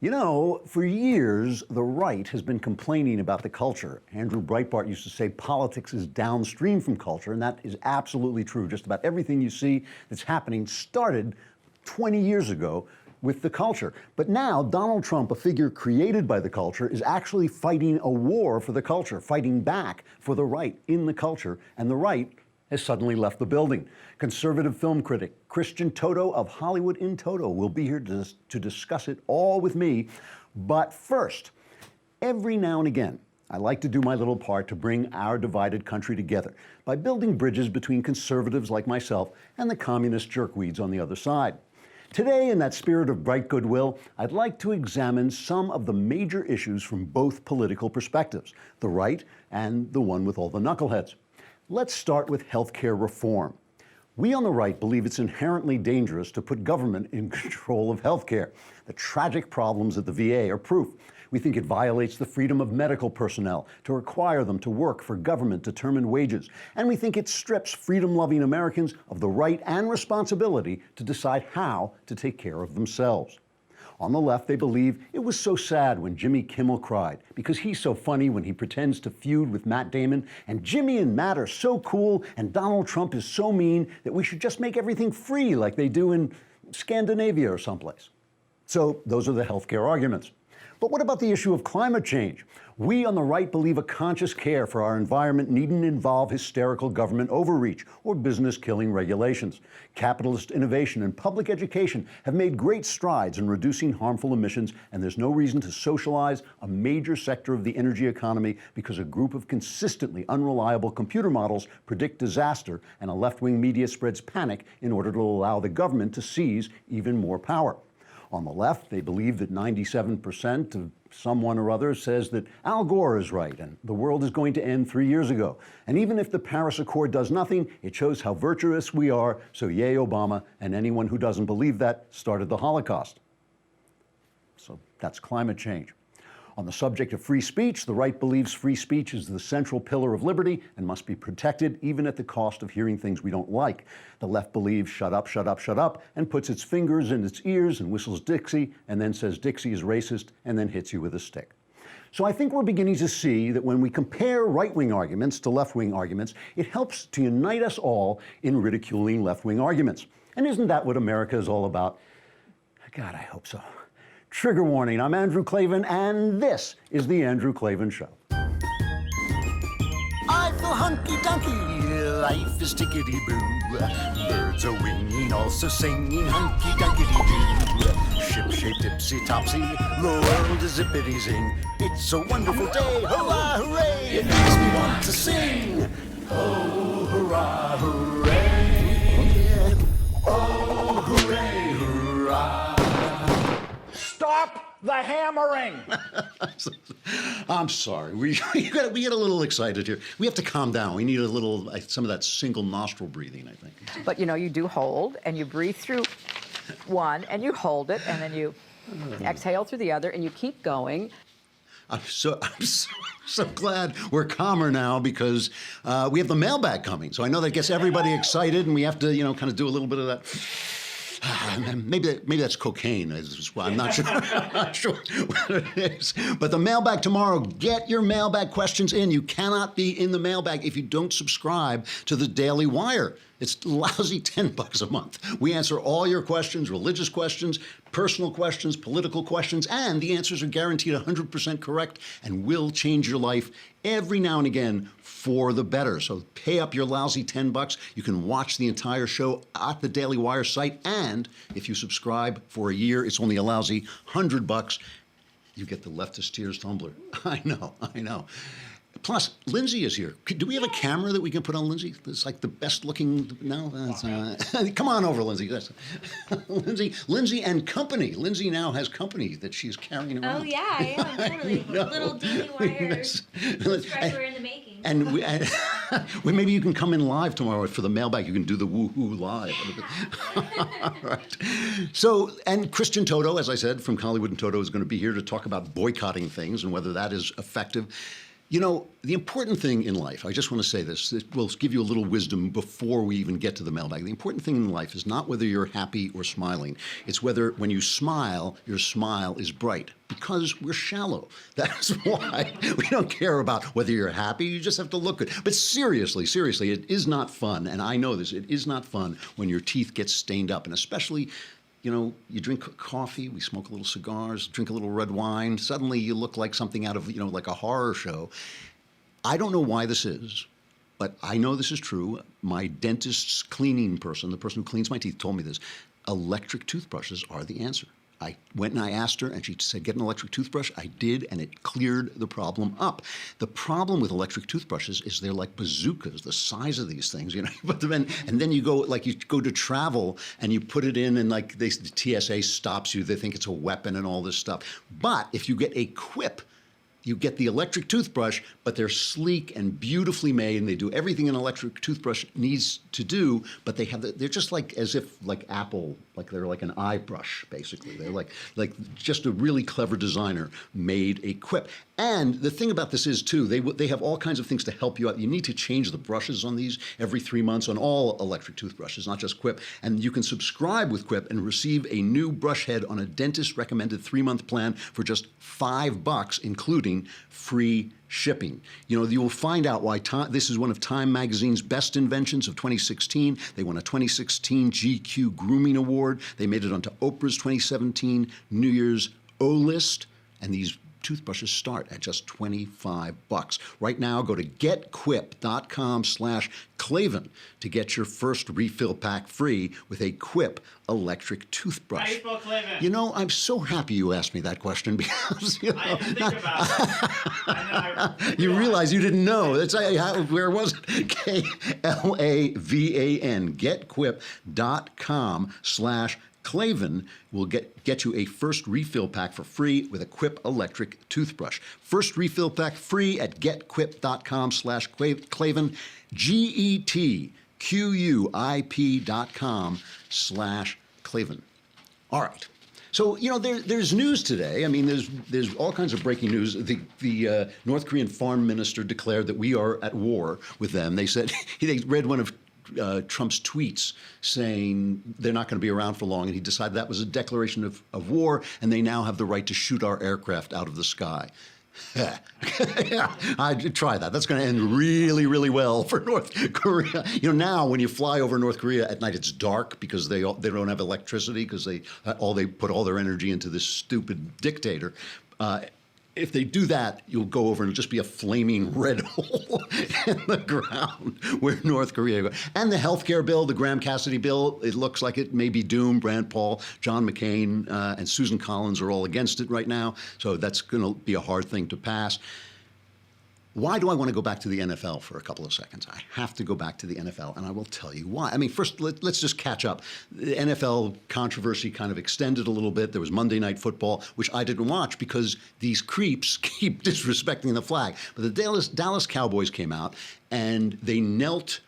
You know, for years, the right has been complaining about the culture. Andrew Breitbart used to say politics is downstream from culture, and that is absolutely true. Just about everything you see that's happening started 20 years ago with the culture. But now, Donald Trump, a figure created by the culture, is actually fighting a war for the culture, fighting back for the right in the culture, and the right has suddenly left the building. Conservative film critic Christian Toto of Hollywood in Toto will be here to discuss it all with me. But first, every now and again, I like to do my little part to bring our divided country together by building bridges between conservatives like myself and the communist jerkweeds on the other side. Today, in that spirit of bright goodwill, I'd like to examine some of the major issues from both political perspectives, the right and the one with all the knuckleheads. Let's start with healthcare reform. We on the right believe it's inherently dangerous to put government in control of healthcare. The tragic problems at the VA are proof. We think it violates the freedom of medical personnel to require them to work for government-determined wages. And we think it strips freedom-loving Americans of the right and responsibility to decide how to take care of themselves. On the left, they believe it was so sad when Jimmy Kimmel cried because he's so funny when he pretends to feud with Matt Damon, and Jimmy and Matt are so cool, and Donald Trump is so mean that we should just make everything free like they do in Scandinavia or someplace. So those are the healthcare arguments. But what about the issue of climate change? We on the right believe a conscious care for our environment needn't involve hysterical government overreach or business-killing regulations. Capitalist innovation and public education have made great strides in reducing harmful emissions, and there's no reason to socialize a major sector of the energy economy because a group of consistently unreliable computer models predict disaster and a left-wing media spreads panic in order to allow the government to seize even more power. On the left, they believe that 97% of someone or other says that Al Gore is right and the world is going to end 3 years ago. And even if the Paris Accord does nothing, it shows how virtuous we are, so yay Obama, and anyone who doesn't believe that started the Holocaust. So that's climate change. On the subject of free speech, the right believes free speech is the central pillar of liberty and must be protected even at the cost of hearing things we don't like. The left believes shut up, shut up, shut up, and puts its fingers in its ears and whistles Dixie, and then says Dixie is racist, and then hits you with a stick. So I think we're beginning to see that when we compare right-wing arguments to left-wing arguments, it helps to unite us all in ridiculing left-wing arguments. And isn't that what America is all about? God, I hope so. Trigger warning, I'm Andrew Klavan, and this is The Andrew Klavan Show. I feel hunky-dunky, life is tickety-boo. Birds are winging, also singing hunky-dunky-doo. Ship-shaped, ipsy-topsy, the world is zippity-zing. It's a wonderful day, hurrah, hooray! It makes me want to sing. Oh, hurrah, hooray! Oh, hooray, hurrah! Stop the hammering! I'm sorry. We get a little excited here. We have to calm down. We need a little, some of that single nostril breathing, I think. But you know, you do hold, and you breathe through one, and you hold it, and then you exhale through the other, and you keep going. I'm so glad we're calmer now because we have the mailbag coming. So I know that gets everybody excited, and we have to, kind of do a little bit of that. Maybe that's cocaine. I'm not sure. I'm not sure what it is. But the mailbag tomorrow. Get your mailbag questions in. You cannot be in the mailbag if you don't subscribe to the Daily Wire. It's lousy $10 a month. We answer all your questions, religious questions, personal questions, political questions, and the answers are guaranteed 100% correct and will change your life every now and again for the better. So pay up your lousy $10. You can watch the entire show at the Daily Wire site, and if you subscribe for a year, it's only a lousy $100. You get the Leftist Tears tumbler. I know. Plus, Lindsay is here. Do we have a camera that we can put on Lindsay? It's like the best looking. No, come on over, Lindsay. Lindsay and company. Lindsay now has company that she's carrying around. Oh yeah, I am totally. Little Daily Wire subscriber in the making. And maybe you can come in live tomorrow for the mailbag. You can do the woohoo live. All right. So, and Christian Toto, as I said, from Hollywood and Toto, is going to be here to talk about boycotting things and whether that is effective. You know, the important thing in life, I just want to say this, it will give you a little wisdom before we even get to the mailbag. The important thing in life is not whether you're happy or smiling. It's whether when you smile, your smile is bright. Because we're shallow. That's why we don't care about whether you're happy. You just have to look good. But seriously, it is not fun. And I know this. It is not fun when your teeth get stained up. And especially, you know, you drink coffee, we smoke a little cigars, drink a little red wine. Suddenly you look like something out of, you know, like a horror show. I don't know why this is, but I know this is true. My dentist's cleaning person, the person who cleans my teeth, told me this. Electric toothbrushes are the answer. I went and I asked her, and she said, get an electric toothbrush. I did, and it cleared the problem up. The problem with electric toothbrushes is they're like bazookas, the size of these things, you know. But then, and then you go to travel, and you put it in, and like the TSA stops you. They think it's a weapon and all this stuff. But if you get a Quip, you get the electric toothbrush, but they're sleek and beautifully made, and they do everything an electric toothbrush needs to do, but they're just like as if like Apple, like they're like an eye brush, basically. They're like just a really clever designer made a Quip. And the thing about this is, too, they have all kinds of things to help you out. You need to change the brushes on these every 3 months on all electric toothbrushes, not just Quip. And you can subscribe with Quip and receive a new brush head on a dentist-recommended 3-month plan for just $5, including free shipping. You know, you will find out why this is one of Time Magazine's best inventions of 2016. They won a 2016 GQ Grooming Award. They made it onto Oprah's 2017 New Year's O-list. And these toothbrushes start at just $25. Right now, go to getquip.com/Klavan to get your first refill pack free with a Quip electric toothbrush. How do you spell Klavan? You know, I'm so happy you asked me that question because, you know, I didn't think about it. I you realize you didn't know. That's where was it? KLAVAN. Getquip.com/Klavan will get you a first refill pack for free with a Quip electric toothbrush. First refill pack free at getquip.com/Klavan. GETQUIP.com/Klavan. All right. So, you know, there's news today. I mean, there's all kinds of breaking news. The North Korean foreign minister declared that we are at war with them. They said, they read one of Trump's tweets saying they're not going to be around for long, and he decided that was a declaration of war, and they now have the right to shoot our aircraft out of the sky. Yeah, I'd try that. That's going to end really, really well for North Korea. You know, now when you fly over North Korea at night, it's dark because they don't have electricity because they put all their energy into this stupid dictator. If they do that, you'll go over and it'll just be a flaming red hole in the ground where North Korea goes. And the healthcare bill, the Graham Cassidy bill, it looks like it may be doomed. Rand Paul, John McCain, and Susan Collins are all against it right now. So that's going to be a hard thing to pass. Why do I want to go back to the NFL for a couple of seconds? I have to go back to the NFL, and I will tell you why. I mean, first, let's just catch up. The NFL controversy kind of extended a little bit. There was Monday Night Football, which I didn't watch because these creeps keep disrespecting the flag. But the Dallas Cowboys came out, and they knelt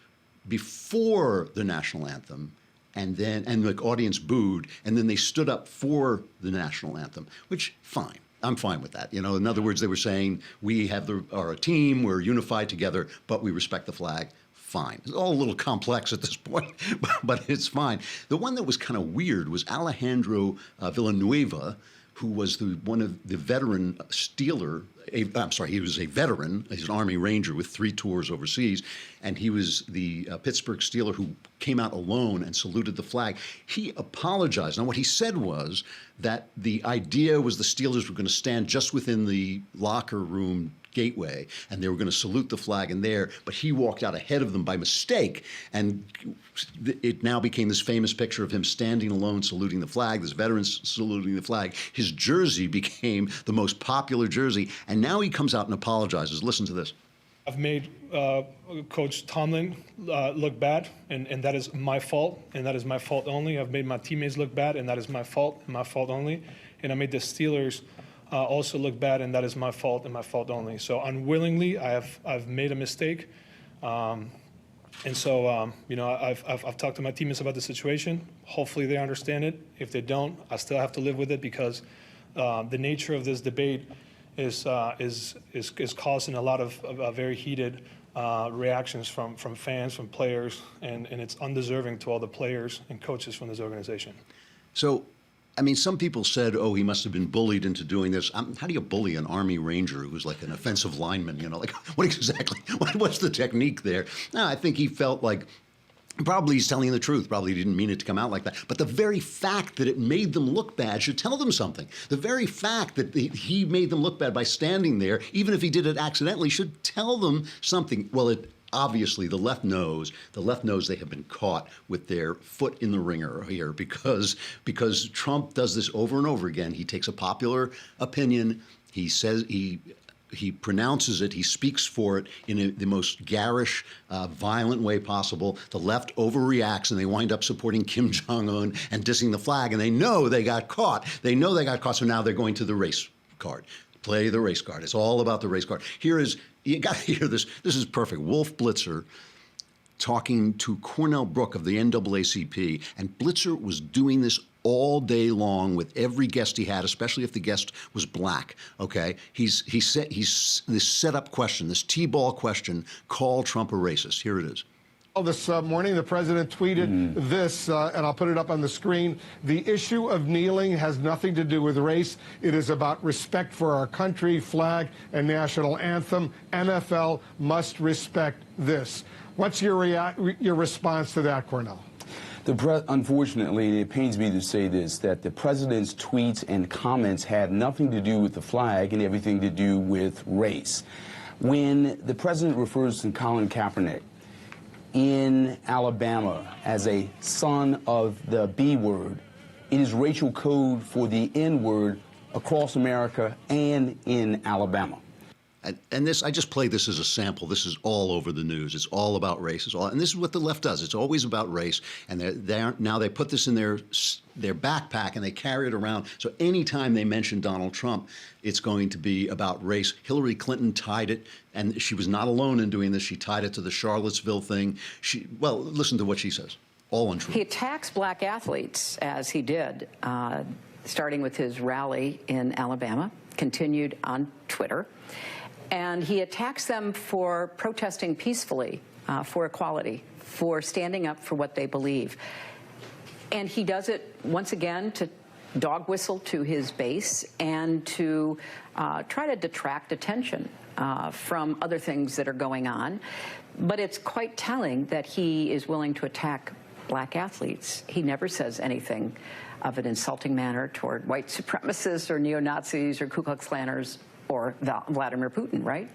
before the national anthem, and the audience booed, and then they stood up for the national anthem, which, fine. I'm fine with that. You know, in other words, they were saying we are a team, we're unified together, but we respect the flag. Fine. It's all a little complex at this point, but it's fine. The one that was kind of weird was Alejandro Villanueva, who was one of the veteran Steeler. He was a veteran. He's an Army Ranger with 3 tours overseas, and he was the Pittsburgh Steeler who came out alone and saluted the flag. He apologized. Now, what he said was that the idea was the Steelers were going to stand just within the locker room gateway, and they were going to salute the flag in there, but he walked out ahead of them by mistake, and it now became this famous picture of him standing alone saluting the flag, this veteran saluting the flag. His jersey became the most popular jersey, and now he comes out and apologizes. Listen to this. I've made Coach Tomlin look bad, and that is my fault, and that is my fault only. I've made my teammates look bad, and that is my fault, and my fault only. And I made the Steelers also look bad, and that is my fault and my fault only. So unwillingly, I've made a mistake, and so you know, I've talked to my teammates about the situation. Hopefully, they understand it. If they don't, I still have to live with it because the nature of this debate is causing a lot of very heated reactions from fans, from players, and it's undeserving to all the players and coaches from this organization. So, I mean, some people said, oh, he must have been bullied into doing this. How do you bully an Army Ranger who's like an offensive lineman? You know, like what exactly? What's the technique there? No, I think he felt like probably he's telling the truth. Probably he didn't mean it to come out like that. But the very fact that it made them look bad should tell them something. The very fact that he made them look bad by standing there, even if he did it accidentally, should tell them something. Well, obviously, the left knows they have been caught with their foot in the ringer here because Trump does this over and over again. He takes a popular opinion. He says he pronounces it, he speaks for it in the most garish, violent way possible. The left overreacts and they wind up supporting Kim Jong-un and dissing the flag, and they know they got caught. So now they're going to the race card. Play the race card. It's all about the race card. You got to hear this. This is perfect. Wolf Blitzer talking to Cornell Brook of the NAACP, and Blitzer was doing this all day long with every guest he had, especially if the guest was black. Okay, he's this setup question, this T-ball question, call Trump a racist. Here it is. This morning, the president tweeted this, and I'll put it up on the screen. The issue of kneeling has nothing to do with race. It is about respect for our country, flag, and national anthem. NFL must respect this. What's your response to that, Cornell? Unfortunately, it pains me to say this, that the president's tweets and comments had nothing to do with the flag and everything to do with race. When the president refers to Colin Kaepernick in Alabama as a son of the B word, it is racial code for the N word across America and in Alabama. And this, I just played this as a sample. This is all over the news. It's all about race. And this is what the left does. It's always about race. And now they put this in their backpack and they carry it around. So anytime they mention Donald Trump, it's going to be about race. Hillary Clinton tied it, and she was not alone in doing this. She tied it to the Charlottesville thing. Well, listen to what she says. All untrue. He attacks black athletes, as he did, starting with his rally in Alabama, continued on Twitter. And he attacks them for protesting peacefully for equality, for standing up for what they believe. And he does it, once again, to dog whistle to his base and to try to detract attention from other things that are going on. But it's quite telling that he is willing to attack black athletes. He never says anything of an insulting manner toward white supremacists or neo-Nazis or Ku Klux Klanners or Vladimir Putin, right?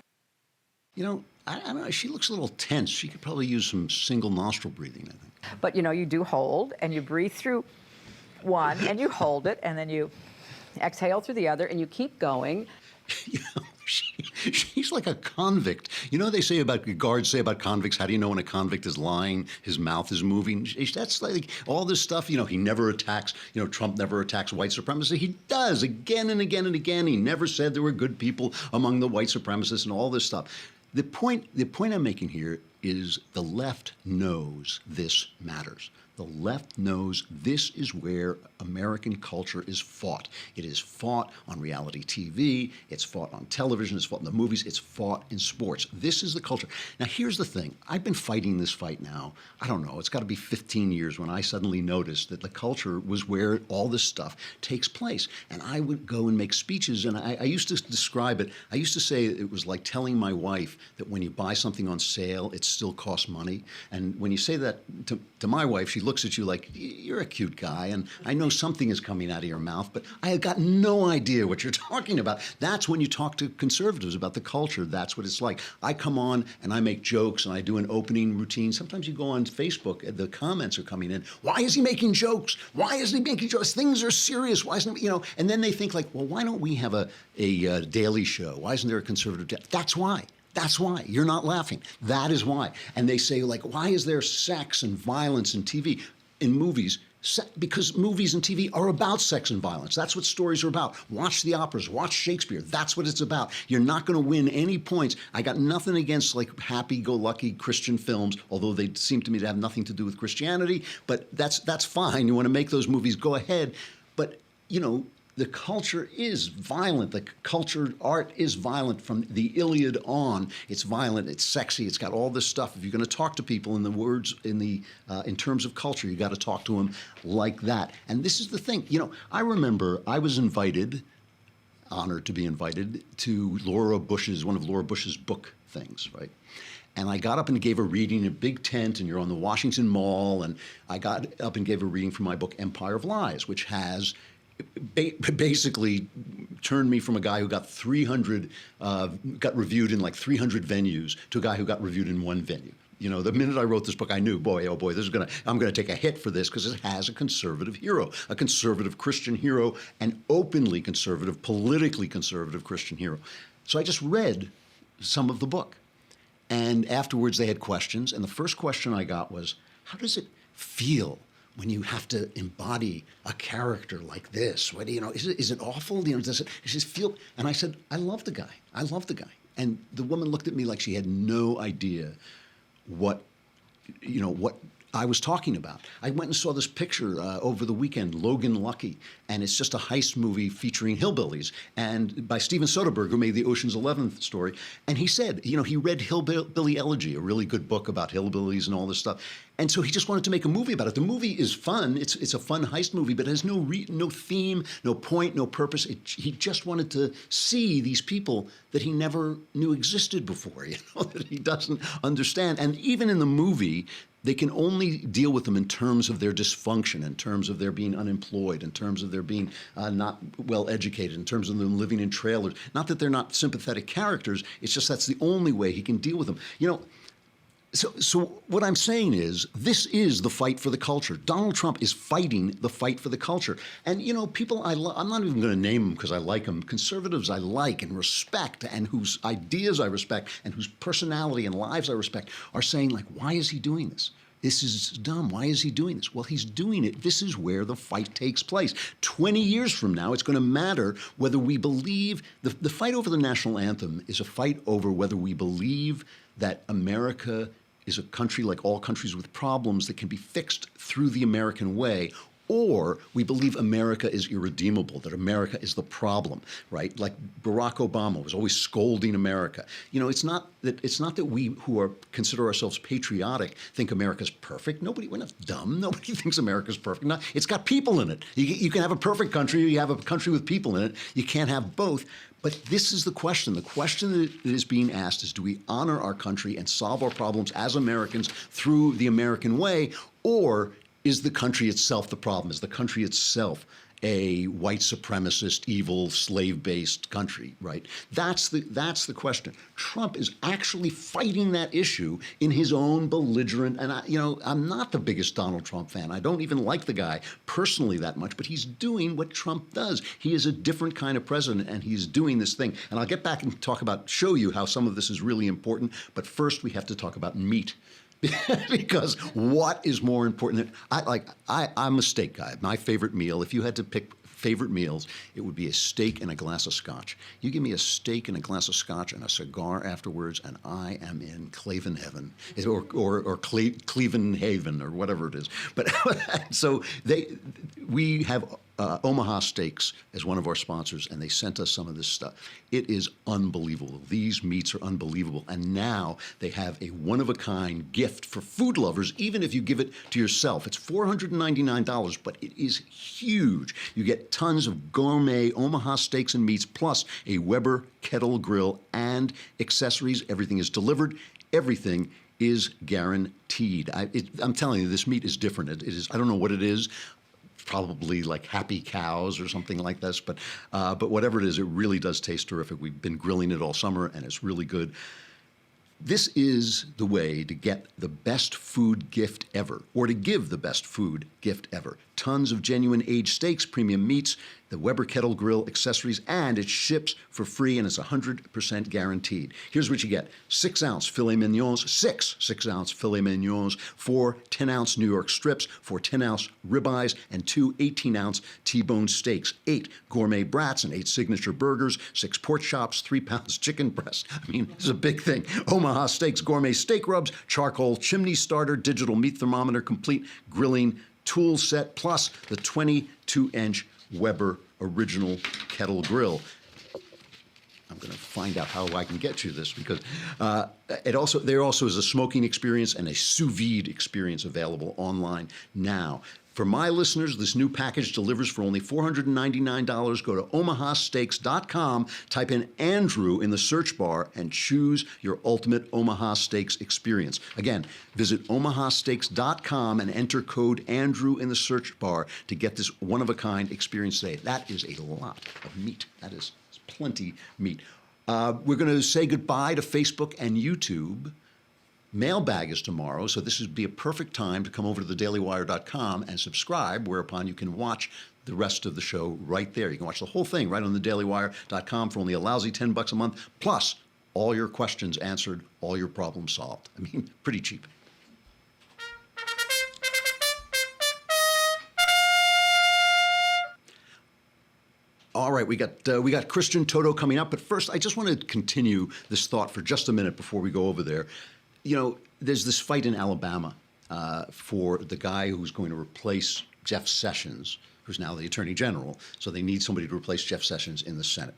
You know, I don't know. She looks a little tense. She could probably use some single nostril breathing, I think. But, you know, you do hold, and you breathe through one, and you hold it, and then you exhale through the other, and you keep going. You know, she's like a convict. You know, guards say about convicts, how do you know when a convict is lying? His mouth is moving. That's like all this stuff. You know, he never attacks, Trump never attacks white supremacy. He does again and again and again. He never said there were good people among the white supremacists and all this stuff. The point I'm making here is the left knows this matters. The left knows this is where American culture is fought. It is fought on reality TV. It's fought on television. It's fought in the movies. It's fought in sports. This is the culture. Now, here's the thing. I've been fighting this fight now, I don't know, it's got to be 15 years when I suddenly noticed that the culture was where all this stuff takes place. And I would go and make speeches, and I used to describe it. I used to say it was like telling my wife that when you buy something on sale, it still costs money. And when you say that to my wife, she looks at you like, you're a cute guy, and I know something is coming out of your mouth, but I have got no idea what you're talking about. That's when you talk to conservatives about the culture. That's what it's like. I come on and I make jokes and I do an opening routine. Sometimes you go on Facebook, the comments are coming in. Why is he making jokes? Why is he making jokes? Things are serious. Why isn't he, and then they think like, well, why don't we have a daily show? Why isn't there a conservative? That's why. That's why. You're not laughing. That is why. And they say, like, why is there sex and violence in TV, in movies? Because movies and TV are about sex and violence. That's what stories are about. Watch the operas. Watch Shakespeare. That's what it's about. You're not going to win any points. I got nothing against, like, happy-go-lucky Christian films, although they seem to me to have nothing to do with Christianity. But that's fine. You want to make those movies, go ahead. But, the culture is violent. The culture, art is violent from the Iliad on. It's violent. It's sexy. It's got all this stuff. If you're going to talk to people in the words in terms of culture, you got to talk to them like that. And this is the thing. You know, I remember I was honored to be invited to one of Laura Bush's book things, right? And I got up and gave a reading in a big tent, and you're on the Washington Mall, and I got up and gave a reading for my book, Empire of Lies, which has basically turned me from a guy who got got reviewed in like 300 venues to a guy who got reviewed in one venue. You know, the minute I wrote this book, I knew, boy, oh boy, I'm gonna take a hit for this because it has a conservative hero, a conservative Christian hero, an openly conservative, politically conservative Christian hero. So I just read some of the book. And afterwards they had questions, and the first question I got was, how does it feel when you have to embody a character like this? What, you know, is it awful? You know, does it feel? And I said, I love the guy. I love the guy. And the woman looked at me like she had no idea what I was talking about. I went and saw this picture over the weekend, Logan Lucky, and it's just a heist movie featuring hillbillies, and by Steven Soderbergh, who made the Ocean's 11 story. And he said, you know, he read Hillbilly Elegy, a really good book about hillbillies and all this stuff. And so he just wanted to make a movie about it. The movie is fun. It's a fun heist movie, but it has no theme, no point, no purpose. He just wanted to see these people that he never knew existed before, you know, that he doesn't understand. And even in the movie, they can only deal with them in terms of their dysfunction, in terms of their being unemployed, in terms of their being not well educated, in terms of them living in trailers. Not that they're not sympathetic characters, it's just that's the only way he can deal with them. You know, so what I'm saying is, this is the fight for the culture. Donald Trump is fighting the fight for the culture. And, you know, people I'm not even going to name them because I like them. Conservatives I like and respect, and whose ideas I respect, and whose personality and lives I respect, are saying, like, why is he doing this? This is dumb. Why is he doing this? Well, he's doing it. This is where the fight takes place. 20 years from now, it's going to matter whether we believe the fight over the national anthem is a fight over whether we believe that America is a country like all countries with problems that can be fixed through the American way, or we believe America is irredeemable, that America is the problem, right? Like Barack Obama was always scolding America. You know, it's not that we who consider ourselves patriotic think America's perfect. We're not dumb. Nobody thinks America's perfect. No, it's got people in it. You can have a perfect country, you have a country with people in it. You can't have both. But this is the question. The question that is being asked is, do we honor our country and solve our problems as Americans through the American way, or is the country itself the problem? Is the country itself a white supremacist, evil, slave-based country, right? That's the question. Trump is actually fighting that issue in his own belligerent, and I'm not the biggest Donald Trump fan. I don't even like the guy personally that much, but he's doing what Trump does. He is a different kind of president, and he's doing this thing. And I'll get back and show you how some of this is really important, but first we have to talk about meat. Because what is more important? I'm a steak guy. My favorite meal, if you had to pick favorite meals, it would be a steak and a glass of scotch. You give me a steak and a glass of scotch and a cigar afterwards, and I am in Klavan heaven, or Cleveland Haven, or whatever it is. But so we have Omaha Steaks as one of our sponsors, and they sent us some of this stuff. It is unbelievable. These meats are unbelievable. And now they have a one-of-a-kind gift for food lovers, even if you give it to yourself. It's $499, but it is huge. You get tons of gourmet Omaha steaks and meats, plus a Weber kettle grill and accessories. Everything is delivered. Everything is guaranteed. I'm telling you, this meat is different. It is. I don't know what it is. Probably like Happy Cows or something like this, but whatever it is, it really does taste terrific. We've been grilling it all summer, and it's really good. This is the way to get the best food gift ever, or to give the best food gift ever. Tons of genuine aged steaks, premium meats, the Weber Kettle Grill accessories, and it ships for free, and it's 100% guaranteed. Here's what you get. 6-ounce filet mignons, 6 ounce filet mignons, 4 10-ounce New York strips, 4 10-ounce ribeyes, and 2 18-ounce T-bone steaks, 8 gourmet brats and 8 signature burgers, 6 pork chops, 3 pounds chicken breast. I mean, this is a big thing. Omaha Steaks gourmet steak rubs, charcoal chimney starter, digital meat thermometer, complete grilling tool set, plus the 22-inch Weber original kettle grill. I'm going to find out how I can get you this because there also is a smoking experience and a sous vide experience available online now. For my listeners, this new package delivers for only $499. Go to omahasteaks.com, type in Andrew in the search bar, and choose your ultimate Omaha Steaks experience. Again, visit omahasteaks.com and enter code Andrew in the search bar to get this one-of-a-kind experience today. That is a lot of meat. That is plenty meat. We're going to say goodbye to Facebook and YouTube. Mailbag is tomorrow, so this would be a perfect time to come over to thedailywire.com and subscribe, whereupon you can watch the rest of the show right there. You can watch the whole thing right on thedailywire.com for only a lousy $10 a month, plus all your questions answered, all your problems solved. I mean, pretty cheap. All right, we got Christian Toto coming up, but first I just want to continue this thought for just a minute before we go over there. You know, there's this fight in Alabama for the guy who's going to replace Jeff Sessions, who's now the Attorney General. So they need somebody to replace Jeff Sessions in the Senate.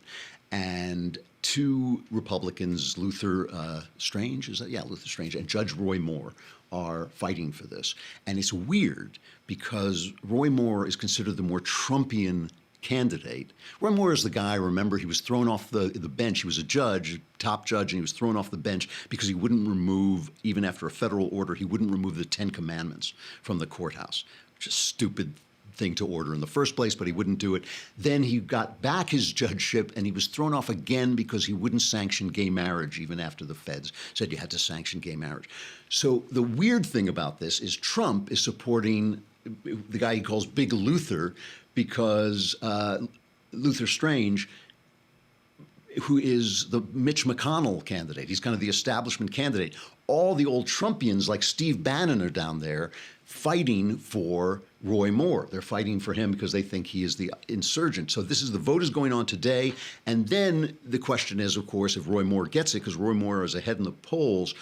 And two Republicans, Luther Strange, Luther Strange, and Judge Roy Moore are fighting for this. And it's weird because Roy Moore is considered the more Trumpian candidate. Roy Moore is the guy, remember, he was thrown off the bench. He was a judge, top judge, and he was thrown off the bench because he wouldn't remove, even after a federal order, he wouldn't remove the 10 Commandments from the courthouse, which is a stupid thing to order in the first place, but he wouldn't do it. Then he got back his judgeship, and he was thrown off again because he wouldn't sanction gay marriage even after the feds said you had to sanction gay marriage. So the weird thing about this is Trump is supporting the guy he calls Big Luther because Luther Strange, who is the Mitch McConnell candidate, he's kind of the establishment candidate. All the old Trumpians like Steve Bannon are down there fighting for Roy Moore. They're fighting for him because they think he is the insurgent. So the vote is going on today. And then the question is, of course, if Roy Moore gets it, because Roy Moore is ahead in the polls,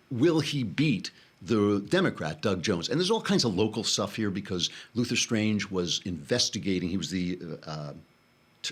will he beat the Democrat, Doug Jones? And there's all kinds of local stuff here because Luther Strange was investigating. He was the,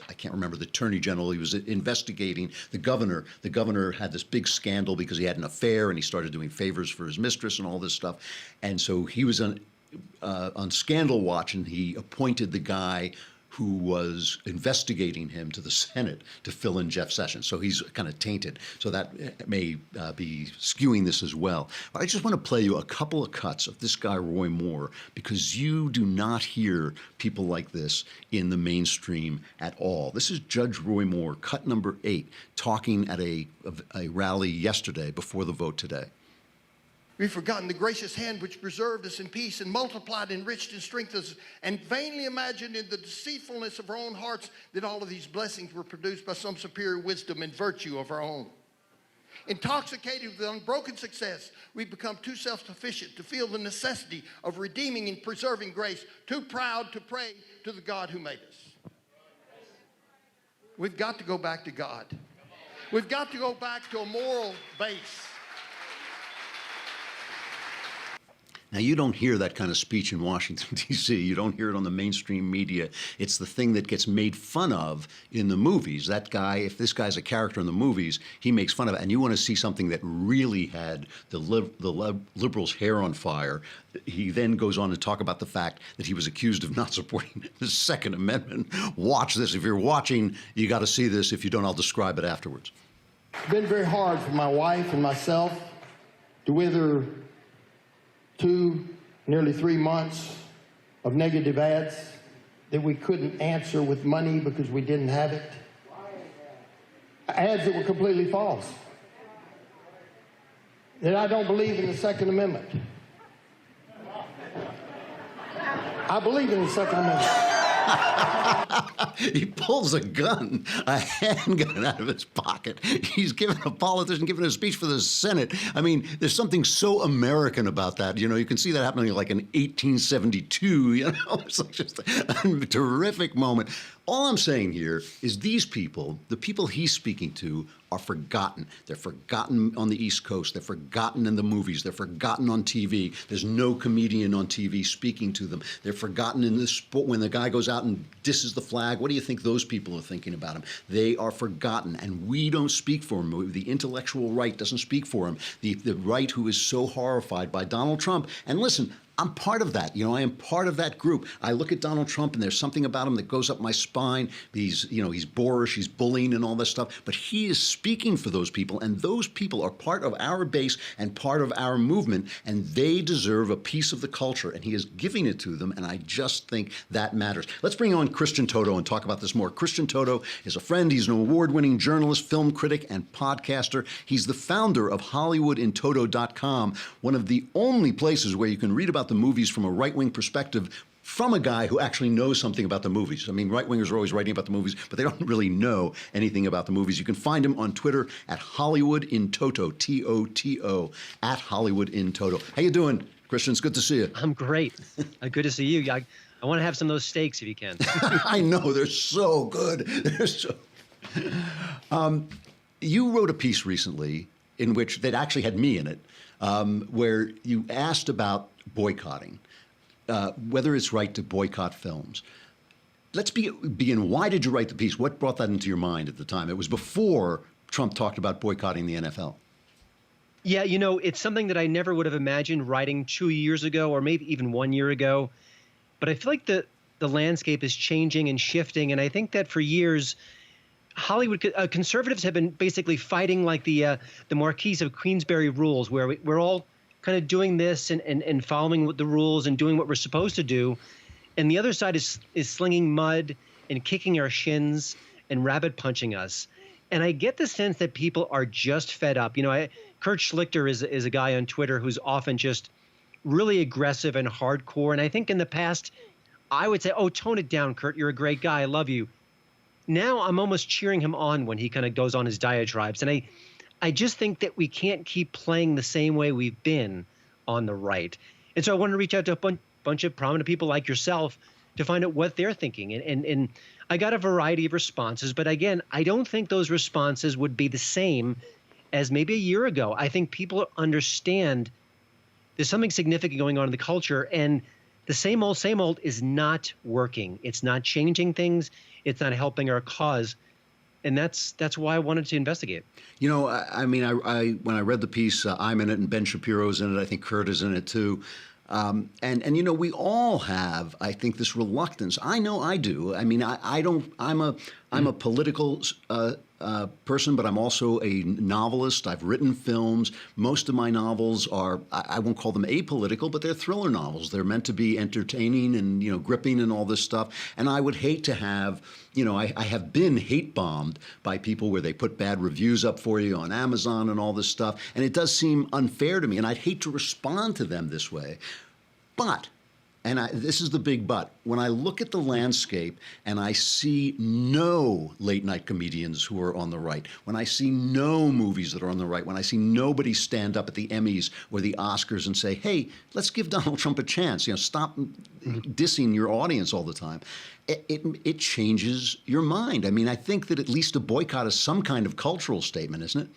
I can't remember, the Attorney General. He was investigating the governor. The governor had this big scandal because he had an affair and he started doing favors for his mistress and all this stuff. And so he was on Scandal Watch, and he appointed the guy who was investigating him to the Senate to fill in Jeff Sessions. So he's kind of tainted. So that may be skewing this as well. But I just want to play you a couple of cuts of this guy, Roy Moore, because you do not hear people like this in the mainstream at all. This is Judge Roy Moore, cut number 8, talking at a rally yesterday before the vote today. We've forgotten the gracious hand which preserved us in peace and multiplied, enriched, and strengthened us, and vainly imagined in the deceitfulness of our own hearts that all of these blessings were produced by some superior wisdom and virtue of our own. Intoxicated with unbroken success, we've become too self-sufficient to feel the necessity of redeeming and preserving grace, too proud to pray to the God who made us. We've got to go back to God. We've got to go back to a moral base. Now, you don't hear that kind of speech in Washington, D.C. You don't hear it on the mainstream media. It's the thing that gets made fun of in the movies. That guy, if this guy's a character in the movies, he makes fun of it. And you want to see something that really had the liberals' hair on fire. He then goes on to talk about the fact that he was accused of not supporting the Second Amendment. Watch this. If you're watching, you got to see this. If you don't, I'll describe it afterwards. It's been very hard for my wife and myself to wither 2, nearly 3 months of negative ads that we couldn't answer with money because we didn't have it. Ads that were completely false. That I don't believe in the Second Amendment. I believe in the Second Amendment. He pulls a handgun out of his pocket. He's giving a politician giving a speech for the Senate. I mean, there's something so American about that. You know, you can see that happening like in 1872. You know, it's like just a terrific moment. All I'm saying here is these people, the people he's speaking to, are forgotten. They're forgotten on the East Coast. They're forgotten in the movies. They're forgotten on TV. There's no comedian on TV speaking to them. They're forgotten in the sport. When the guy goes out and disses the flag, what do you think those people are thinking about him? They are forgotten, and we don't speak for them. The intellectual right doesn't speak for him. The right who is so horrified by Donald Trump. And listen, I'm part of that. I am part of that group. I look at Donald Trump and there's something about him that goes up my spine. He's boorish, he's bullying and all this stuff. But he is speaking for those people, and those people are part of our base and part of our movement, and they deserve a piece of the culture, and he is giving it to them, and I just think that matters. Let's bring on Christian Toto and talk about this more. Christian Toto is a friend. He's an award-winning journalist, film critic, and podcaster. He's the founder of HollywoodInToto.com, one of the only places where you can read about the movies from a right-wing perspective from a guy who actually knows something about the movies. I mean, right-wingers are always writing about the movies, but they don't really know anything about the movies. You can find him on Twitter at HollywoodInToto, T-O-T-O, at HollywoodInToto. How you doing, Christian? It's good to see you. I'm great. Good to see you. I want to have some of those steaks if you can. I know. They're so good. They're so... You wrote a piece recently in which that actually had me in it, where you asked about boycotting, whether it's right to boycott films. Let's begin. Why did you write the piece? What brought that into your mind at the time? It was before Trump talked about boycotting the NFL. Yeah, it's something that I never would have imagined writing 2 years ago or maybe even 1 year ago. But I feel like the landscape is changing and shifting. And I think that for years, Hollywood conservatives have been basically fighting like the Marquis of Queensberry rules, where we're all kind of doing this and following the rules and doing what we're supposed to do. And the other side is slinging mud and kicking our shins and rabbit punching us. And I get the sense that people are just fed up. Kurt Schlichter is a guy on Twitter who's often just really aggressive and hardcore. And I think in the past, I would say, oh, tone it down, Kurt. You're a great guy. I love you. Now I'm almost cheering him on when he kind of goes on his diatribes. And I just think that we can't keep playing the same way we've been on the right. And so I wanted to reach out to a bunch of prominent people like yourself to find out what they're thinking. And I got a variety of responses. But again, I don't think those responses would be the same as maybe a year ago. I think people understand there's something significant going on in the culture. And the same old is not working. It's not changing things. It's not helping our cause. And that's why I wanted to investigate. I mean, when I read the piece, I'm in it and Ben Shapiro's in it. I think Kurt is in it too. And we all have, I think, this reluctance. I know I do. I mean, I'm a political person, but I'm also a novelist. I've written films. Most of my novels are, I won't call them apolitical, but they're thriller novels. They're meant to be entertaining and, gripping and all this stuff. And I would hate to have, I have been hate bombed by people where they put bad reviews up for you on Amazon and all this stuff. And it does seem unfair to me. And I'd hate to respond to them this way. But, this is the big but, when I look at the landscape and I see no late-night comedians who are on the right, when I see no movies that are on the right, when I see nobody stand up at the Emmys or the Oscars and say, hey, let's give Donald Trump a chance, stop dissing your audience all the time, it changes your mind. I mean, I think that at least a boycott is some kind of cultural statement, isn't it?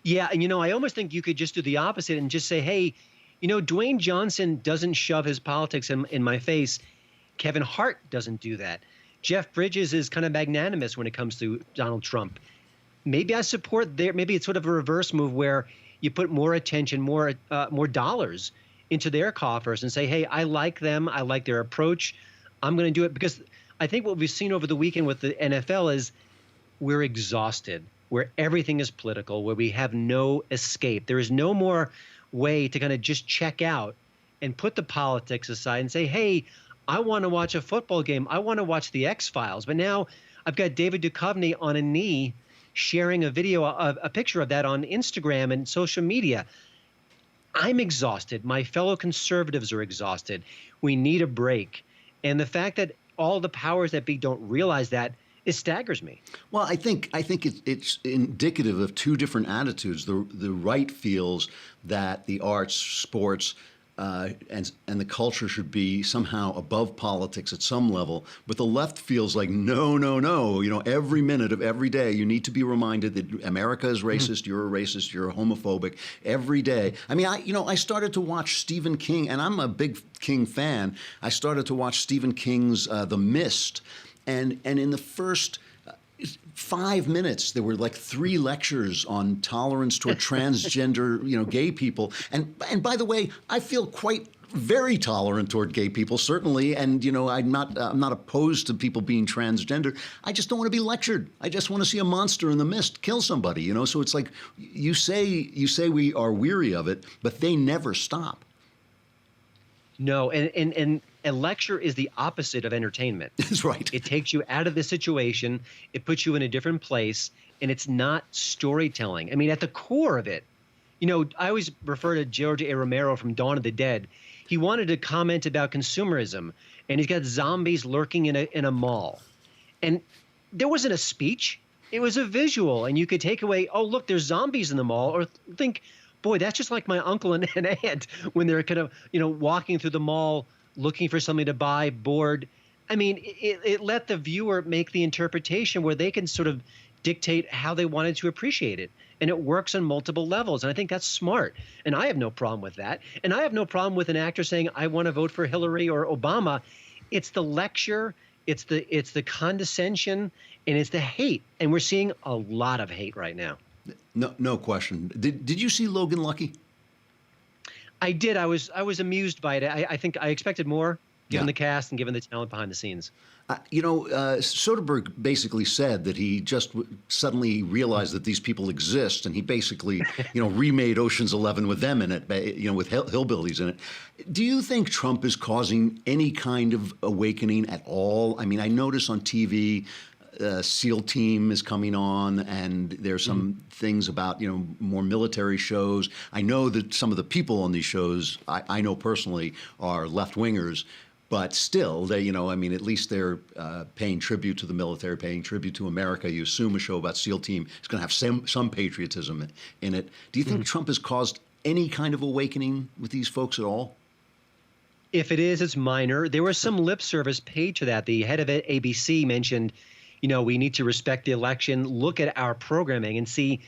Yeah, and I almost think you could just do the opposite and just say, hey, Dwayne Johnson doesn't shove his politics in my face. Kevin Hart doesn't do that. Jeff Bridges is kind of magnanimous when it comes to Donald Trump. Maybe I support maybe it's sort of a reverse move where you put more attention, more dollars into their coffers and say, hey, I like them. I like their approach. I'm going to do it. Because I think what we've seen over the weekend with the NFL is we're exhausted, where everything is political, where we have no escape. There is no more way to kind of just check out and put the politics aside and say, hey, I want to watch a football game. I want to watch the X-Files. But now I've got David Duchovny on a knee sharing a video, a picture of that on Instagram and social media. I'm exhausted. My fellow conservatives are exhausted. We need a break. And the fact that all the powers that be don't realize that, it staggers me. Well, I think it's indicative of two different attitudes. The right feels that the arts, sports, and the culture should be somehow above politics at some level. But the left feels like, no, no, no. You know, every minute of every day, you need to be reminded that America is racist, you're a racist, you're a homophobic, every day. I mean, I started to watch Stephen King, and I'm a big King fan. I started to watch Stephen King's The Mist, and in the first 5 minutes, there were like 3 lectures on tolerance toward transgender, gay people. And by the way, I feel quite very tolerant toward gay people, certainly. And, I'm not opposed to people being transgender. I just don't want to be lectured. I just want to see a monster in the mist kill somebody, So it's like you say we are weary of it, but they never stop. No, and a lecture is the opposite of entertainment. That's right. It takes you out of the situation, it puts you in a different place, and it's not storytelling. I mean, at the core of it, I always refer to George A. Romero from Dawn of the Dead. He wanted to comment about consumerism, and he's got zombies lurking in a mall. And there wasn't a speech, it was a visual, and you could take away, oh, look, there's zombies in the mall, or think, boy, that's just like my uncle and aunt when they're kind of, walking through the mall looking for something to buy, bored. I mean, it let the viewer make the interpretation where they can sort of dictate how they wanted to appreciate it. And it works on multiple levels. And I think that's smart. And I have no problem with that. And I have no problem with an actor saying, I want to vote for Hillary or Obama. It's the lecture, it's the condescension, and it's the hate. And we're seeing a lot of hate right now. No question. Did you see Logan Lucky? I did. I was amused by it. I think I expected more, given the cast and given the talent behind the scenes. Soderbergh basically said that he just suddenly realized that these people exist, and he basically, remade Ocean's 11 with them in it, with hillbillies in it. Do you think Trump is causing any kind of awakening at all? I mean, I notice on TV, SEAL Team is coming on, and there's some things about, more military shows. I know that some of the people on these shows, I know personally, are left-wingers, but still, they, at least they're paying tribute to the military, paying tribute to America. You assume a show about SEAL Team is going to have some patriotism in it. Do you think Trump has caused any kind of awakening with these folks at all? If it is, it's minor. There was some lip service paid to that. The head of ABC mentioned, we need to respect the election, look at our programming and see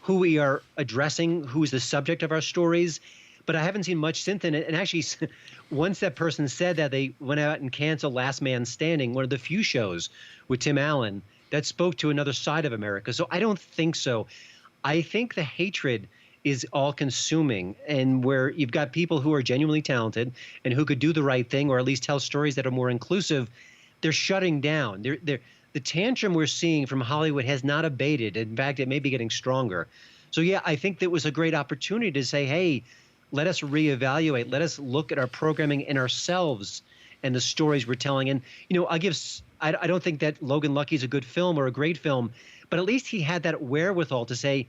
who we are addressing, who's the subject of our stories. But I haven't seen much since then. And actually, once that person said that, they went out and canceled Last Man Standing, one of the few shows with Tim Allen that spoke to another side of America. So I don't think so. I think the hatred is all-consuming, and where you've got people who are genuinely talented and who could do the right thing, or at least tell stories that are more inclusive, they're shutting down. The tantrum we're seeing from Hollywood has not abated. In fact, it may be getting stronger. So, yeah, I think that was a great opportunity to say, hey, let us reevaluate. Let us look at our programming and ourselves and the stories we're telling. And, I don't think that Logan Lucky is a good film or a great film, but at least he had that wherewithal to say,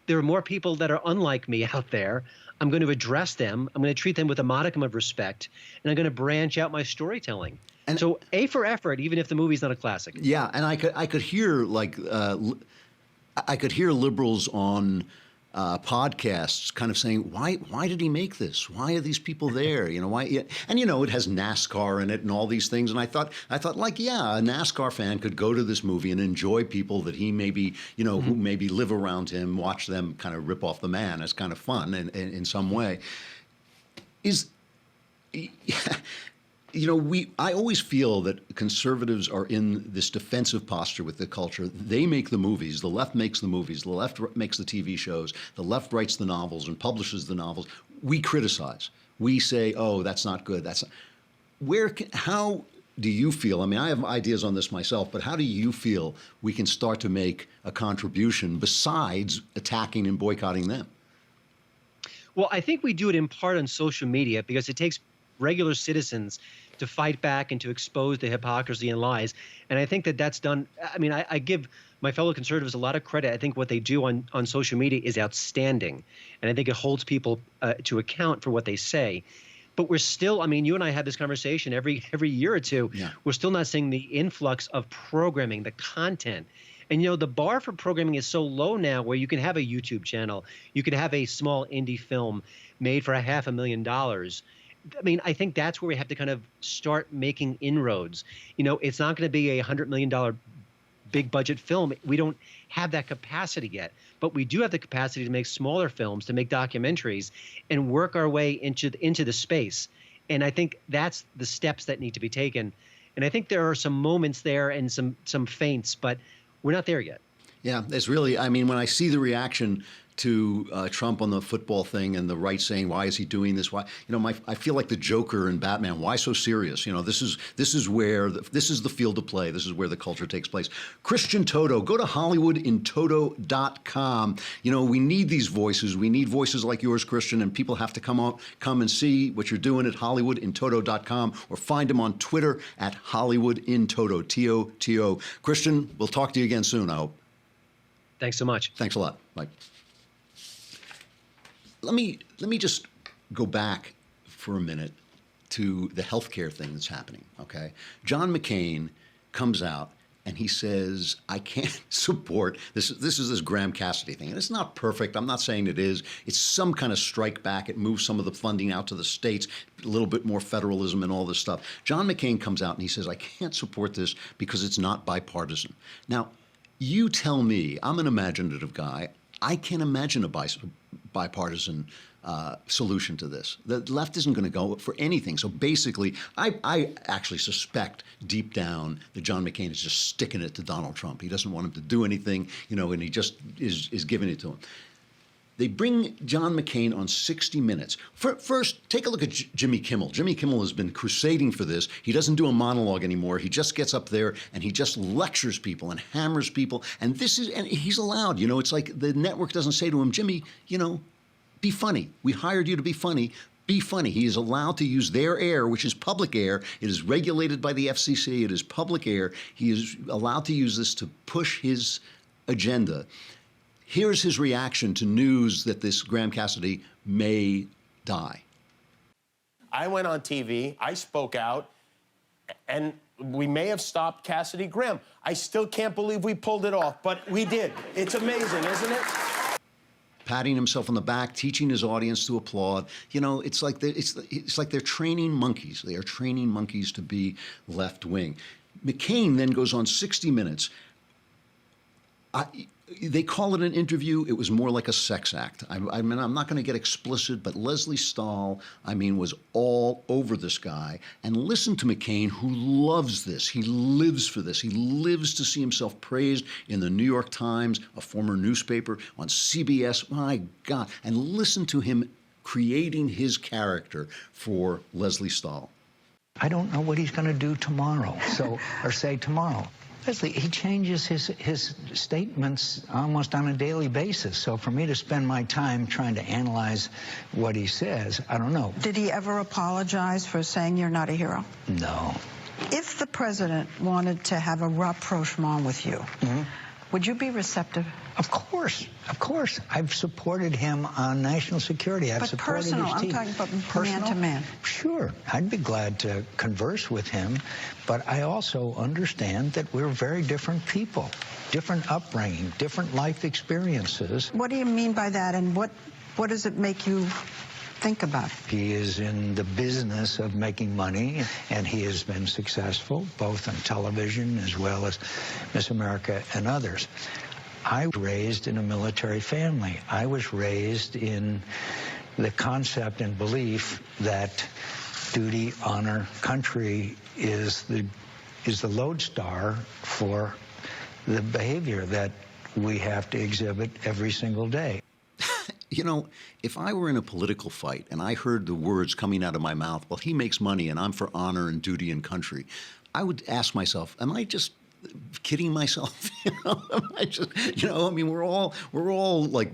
there are more people that are unlike me out there. I'm going to address them. I'm going to treat them with a modicum of respect, and I'm going to branch out my storytelling. And so, A for effort, even if the movie's not a classic. Yeah, and I could hear I could hear liberals on podcasts kind of saying, why did he make this? Why are these people there? Why? And it has NASCAR in it and all these things. And I thought a NASCAR fan could go to this movie and enjoy people that he maybe, who maybe live around him, watch them kind of rip off the man. It's kind of fun in some way. I always feel that conservatives are in this defensive posture with the culture. They make the movies. The left makes the movies. The left makes the TV shows. The left writes the novels and publishes the novels. We criticize. We say, oh, that's not good. How do you feel? I mean, I have ideas on this myself, but how do you feel we can start to make a contribution besides attacking and boycotting them? Well, I think we do it in part on social media because it takes regular citizens to fight back and to expose the hypocrisy and lies. And I think that that's done. I mean, I give my fellow conservatives a lot of credit. I think what they do on social media is outstanding. And I think it holds people to account for what they say. But we're still, I mean, you and I had this conversation every year or two. Yeah. We're still not seeing the influx of programming, the content. And, you know, the bar for programming is so low now where you can have a YouTube channel. You can have a small indie film made for $500,000. I mean, I think that's where we have to kind of start making inroads. You know, it's not going to be a $100 million big budget film. We don't have that capacity yet, but we do have the capacity to make smaller films, to make documentaries, and work our way into the space. And I think that's the steps that need to be taken. And I think there are some moments there and some feints, but we're not there yet. Yeah, it's really, I mean, when I see the reaction to Trump on the football thing and the right saying, why is he doing this? Why, you know, I feel like the Joker in Batman. Why so serious? You know, this is where this is the field of play. This is where the culture takes place. Christian Toto, go to HollywoodInToto.com. You know, we need these voices. We need voices like yours, Christian, and people have to come and see what you're doing at HollywoodInToto.com or find him on Twitter at HollywoodInToto, T-O-T-O. Christian, we'll talk to you again soon, I hope. Thanks so much. Thanks a lot. Bye. Let me just go back for a minute to the healthcare thing that's happening, okay? John McCain comes out and he says, I can't support this. This is this Graham Cassidy thing. And it's not perfect. I'm not saying it is. It's some kind of strike back. It moves some of the funding out to the states, a little bit more federalism and all this stuff. John McCain comes out and he says, I can't support this because it's not bipartisan. Now, you tell me, I'm an imaginative guy. I can't imagine a bipartisan solution to this. The left isn't going to go for anything. So basically, I actually suspect deep down that John McCain is just sticking it to Donald Trump. He doesn't want him to do anything, you know, and he just is giving it to him. They bring John McCain on 60 Minutes. First, take a look at Jimmy Kimmel. Jimmy Kimmel has been crusading for this. He doesn't do a monologue anymore. He just gets up there and he just lectures people and hammers people. And he's allowed, you know, it's like the network doesn't say to him, Jimmy, you know, be funny. We hired you to be funny. Be funny. He is allowed to use their air, which is public air. It is regulated by the FCC. It is public air. He is allowed to use this to push his agenda. Here's his reaction to news that this Graham Cassidy may die. I went on TV, I spoke out, and we may have stopped Cassidy Graham. I still can't believe we pulled it off, but we did. It's amazing, isn't it? Patting himself on the back, teaching his audience to applaud. You know, it's like they're training monkeys. They are training monkeys to be left wing. McCain then goes on 60 Minutes. They call it an interview. It was more like a sex act. I mean, I'm not going to get explicit, but Leslie Stahl, I mean, was all over this guy. And listen to McCain, who loves this. He lives for this. He lives to see himself praised in the New York Times, a former newspaper, on CBS. My God. And listen to him creating his character for Leslie Stahl. I don't know what he's going to do tomorrow, or say tomorrow. Leslie, he changes his statements almost on a daily basis. So for me to spend my time trying to analyze what he says, I don't know. Did he ever apologize for saying you're not a hero? No. If the president wanted to have a rapprochement with you, would you be receptive? Of course. Of course. I've supported him on national security. I've supported personal, his team. I'm talking about man to man. Sure. I'd be glad to converse with him. But I also understand that we're very different people, different upbringing, different life experiences. What do you mean by that, and what does it make you think about? He is in the business of making money, and he has been successful, both on television as well as Miss America and others. I was raised in a military family. I was raised in the concept and belief that duty, honor, country is the lodestar for the behavior that we have to exhibit every single day. You know, if I were in a political fight and I heard the words coming out of my mouth, well, he makes money and I'm for honor and duty and country, I would ask myself, am I just kidding myself? I mean, we're all like,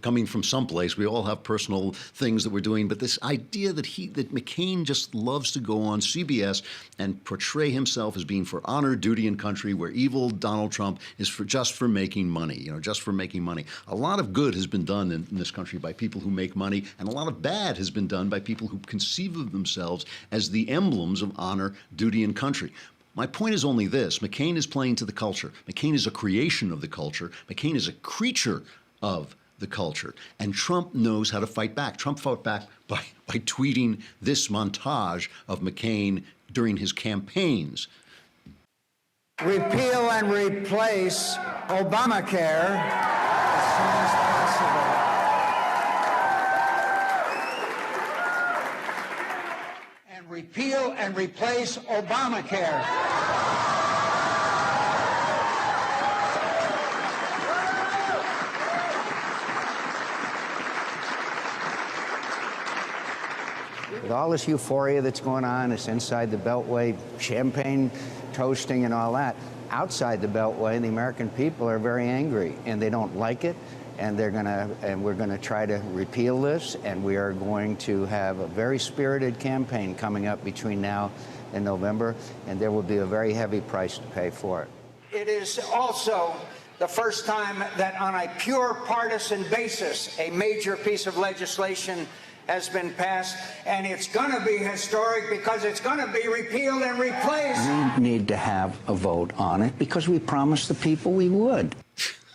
coming from someplace. We all have personal things that we're doing. But this idea that McCain just loves to go on CBS and portray himself as being for honor, duty, and country, where evil Donald Trump is just for making money, just for making money. A lot of good has been done in this country by people who make money, and a lot of bad has been done by people who conceive of themselves as the emblems of honor, duty, and country. My point is only this: McCain is playing to the culture. McCain is a creation of the culture. McCain is a creature of the culture. And Trump knows how to fight back. Trump fought back by tweeting this montage of McCain during his campaigns. Repeal and replace Obamacare as soon as possible. And repeal and replace Obamacare. With all this euphoria that's going on, it's inside the Beltway, champagne toasting and all that. Outside the Beltway, the American people are very angry, and they don't like it, and we're gonna try to repeal this, and we are going to have a very spirited campaign coming up between now and November, and there will be a very heavy price to pay for it. It is also the first time that on a pure partisan basis, a major piece of legislation has been passed, and it's going to be historic because it's going to be repealed and replaced. We need to have a vote on it because we promised the people we would.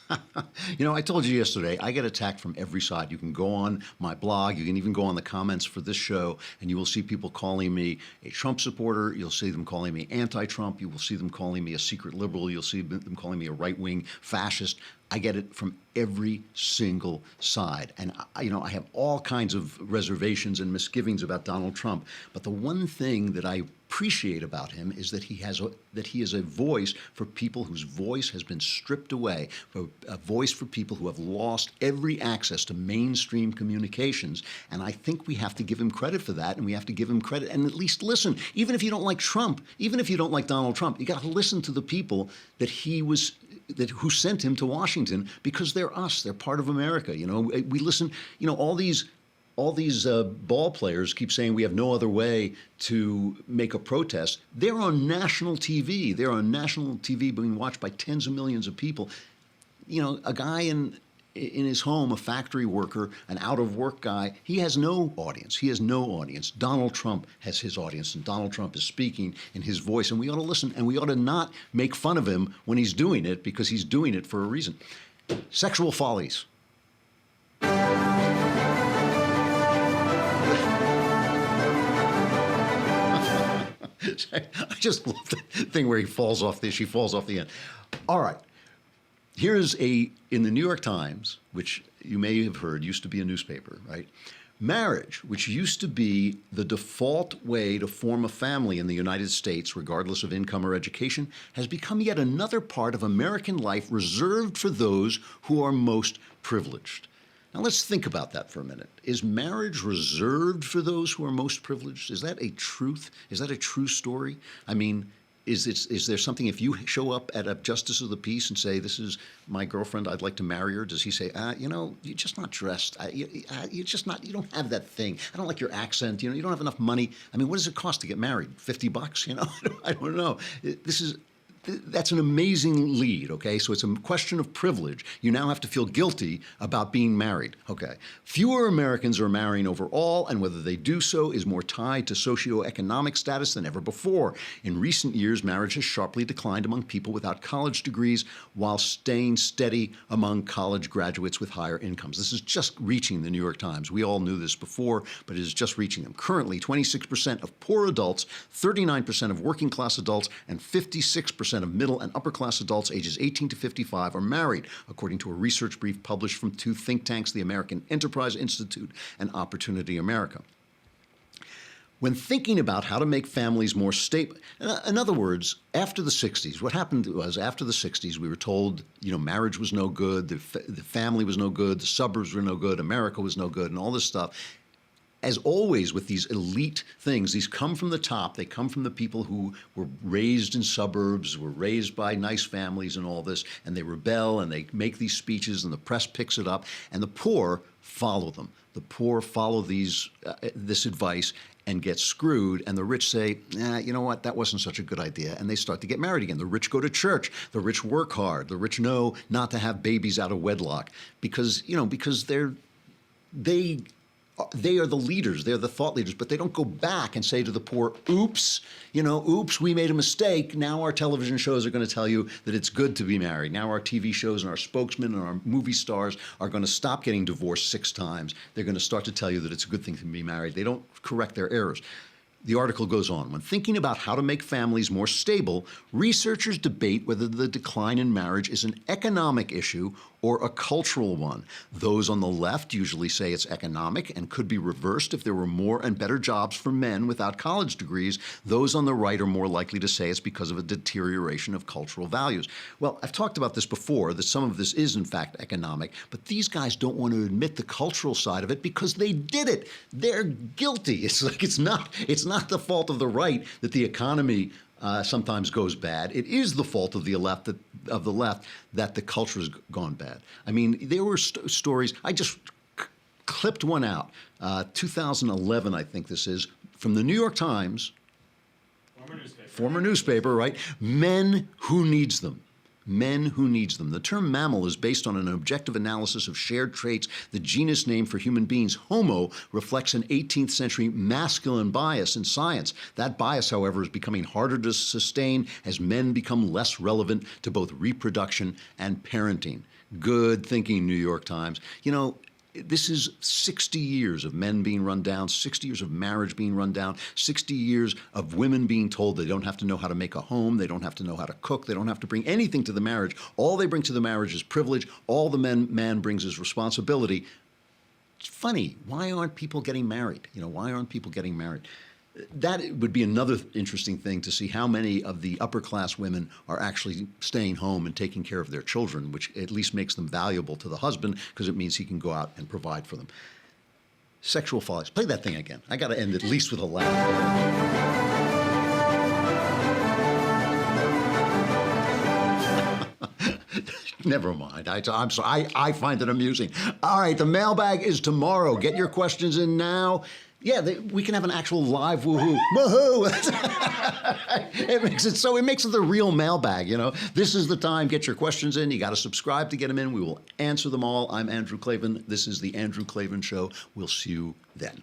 I told you yesterday, I get attacked from every side. You can go on my blog, you can even go on the comments for this show, and you will see people calling me a Trump supporter. You'll see them calling me anti-Trump. You will see them calling me a secret liberal. You'll see them calling me a right-wing fascist. I get it from every single side. And, I have all kinds of reservations and misgivings about Donald Trump. But the one thing that I appreciate about him is that he is a voice for people whose voice has been stripped away, a voice for people who have lost every access to mainstream communications. And I think we have to give him credit for that, and we have to give him credit and at least listen. Even if you don't like Trump, even if you don't like Donald Trump, you got to listen to the people who sent him to Washington, because they're us. They're part of America. We listen. All these ball players keep saying we have no other way to make a protest. They're on national TV. They're on national TV being watched by tens of millions of people. A guy in his home, a factory worker, an out-of-work guy, he has no audience. He has no audience. Donald Trump has his audience, and Donald Trump is speaking in his voice, and we ought to listen, and we ought to not make fun of him when he's doing it, because he's doing it for a reason. Sexual follies. I just love the thing where she falls off the end. All right. Here's in the New York Times, which you may have heard used to be a newspaper, right? Marriage, which used to be the default way to form a family in the United States, regardless of income or education, has become yet another part of American life reserved for those who are most privileged. Now let's think about that for a minute. Is marriage reserved for those who are most privileged? Is that a truth? Is that a true story? I mean, is there something, if you show up at a justice of the peace and say, this is my girlfriend, I'd like to marry her, does he say, you're just not dressed. You don't have that thing. I don't like your accent. You don't have enough money. I mean, what does it cost to get married? $50? I don't know. That's an amazing lead, okay? So it's a question of privilege. You now have to feel guilty about being married, okay? Fewer Americans are marrying overall, and whether they do so is more tied to socioeconomic status than ever before. In recent years, marriage has sharply declined among people without college degrees, while staying steady among college graduates with higher incomes. This is just reaching the New York Times. We all knew this before, but it is just reaching them. Currently, 26% of poor adults, 39% of working class adults, and 56% of middle and upper class adults ages 18 to 55 are married, according to a research brief published from two think tanks, the American Enterprise Institute and Opportunity America. When thinking about how to make families more stable, in other words, after the 60s, what happened was after the 60s, we were told, marriage was no good, the family was no good, the suburbs were no good, America was no good, and all this stuff. as always with these elite things, these come from the top. They come from the people who were raised in suburbs, were raised by nice families and all this, and they rebel and they make these speeches and the press picks it up, and the poor follow them. The poor follow this advice and get screwed, and the rich say, you know what, that wasn't such a good idea, and they start to get married again. The rich go to church. The rich work hard. The rich know not to have babies out of wedlock because they are the leaders, they're the thought leaders, but they don't go back and say to the poor, oops, oops, we made a mistake. Now our television shows are going to tell you that it's good to be married. Now our TV shows and our spokesmen and our movie stars are going to stop getting divorced 6 times. They're going to start to tell you that it's a good thing to be married. They don't correct their errors. The article goes on. When thinking about how to make families more stable, researchers debate whether the decline in marriage is an economic issue or a cultural one. Those on the left usually say it's economic and could be reversed if there were more and better jobs for men without college degrees. Those on the right are more likely to say it's because of a deterioration of cultural values. Well, I've talked about this before, that some of this is in fact economic, but these guys don't want to admit the cultural side of it because they did it. They're guilty. It's like it's not the fault of the right that the economy sometimes goes bad. It is the fault of the left that the culture has gone bad. I mean, there were stories. I just clipped one out, 2011, I think this is, from the New York Times. Former newspaper, right? Men Who Needs Them. Men Who Needs Them. The term mammal is based on an objective analysis of shared traits. The genus name for human beings, Homo, reflects an 18th century masculine bias in science. That bias, however, is becoming harder to sustain as men become less relevant to both reproduction and parenting. Good thinking, New York Times. This is 60 years of men being run down, 60 years of marriage being run down, 60 years of women being told they don't have to know how to make a home, they don't have to know how to cook, they don't have to bring anything to the marriage. All they bring to the marriage is privilege. All the man brings is responsibility. It's funny. Why aren't people getting married? Why aren't people getting married? That would be another interesting thing to see how many of the upper class women are actually staying home and taking care of their children, which at least makes them valuable to the husband because it means he can go out and provide for them. Sexual follies. Play that thing again. I got to end at least with a laugh. Never mind. I'm sorry. I find it amusing. All right, the mailbag is tomorrow. Get your questions in now. Yeah, we can have an actual live woohoo. Woohoo! It makes it the real mailbag, This is the time. Get your questions in. You got to subscribe to get them in. We will answer them all. I'm Andrew Klavan. This is The Andrew Klavan Show. We'll see you then.